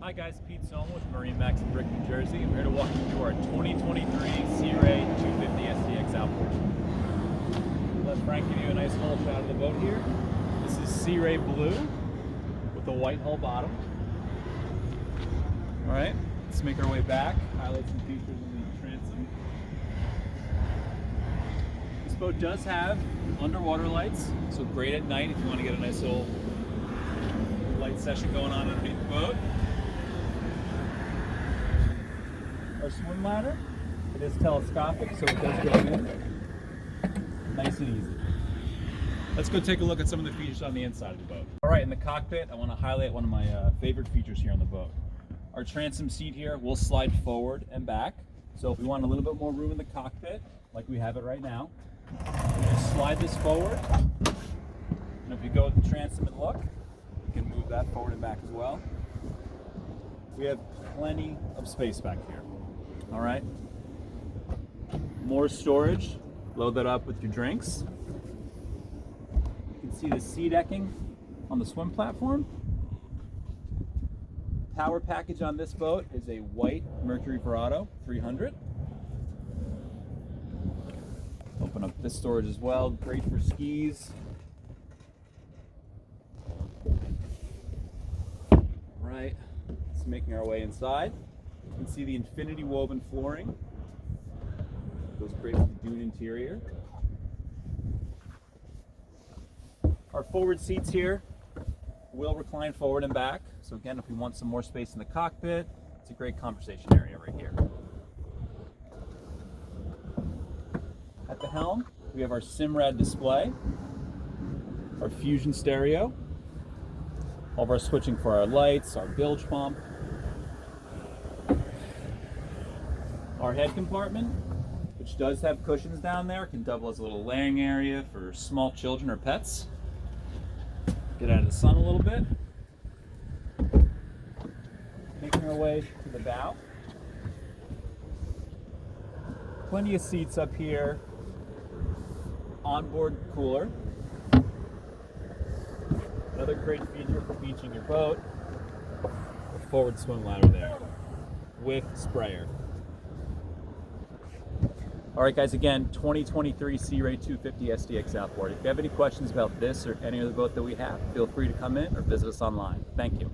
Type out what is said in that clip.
Hi guys, Pete Solomon with MarineMax in Brick, New Jersey. I'm here to walk you through our 2023 Sea Ray 250 SDX Outboard. Let Frank give you a nice whole shot of the boat here. This is Sea Ray Blue with a white hull bottom. Alright, let's make our way back, highlight some features in the transom. This boat does have underwater lights, so great at night if you want to get a nice little light session going on underneath the boat. Our swim ladder, it is telescopic, so it does go in nice and easy. Let's go take a look at some of the features on the inside of the boat. All right, in the cockpit, I want to highlight one of my favorite features here on the boat. Our transom seat here will slide forward and back. So if we want a little bit more room in the cockpit, like we have it right now, we just slide this forward. And if you go with the transom and look, you can move that forward and back as well. We have plenty of space back here. All right, more storage. Load that up with your drinks. You can see the sea decking on the swim platform. Power package on this boat is a white Mercury 300. Open up this storage as well. Great for skis. Right, it's making our way inside. You can see the infinity woven flooring. Goes great with the dune interior. Our forward seats here will recline forward and back. So again, if we want some more space in the cockpit, it's a great conversation area right here. At the helm, we have our Simrad display, our Fusion stereo, all of our switching for our lights, our bilge pump, our head compartment, which does have cushions down there, can double as a little laying area for small children or pets. Get out of the sun a little bit. Making our way to the bow. Plenty of seats up here. Onboard cooler. Another great feature for beaching your boat. A forward swim ladder there with sprayer. All right, guys, again, 2023 Sea Ray 250 SDX Outboard. If you have any questions about this or any other boat that we have, feel free to come in or visit us online. Thank you.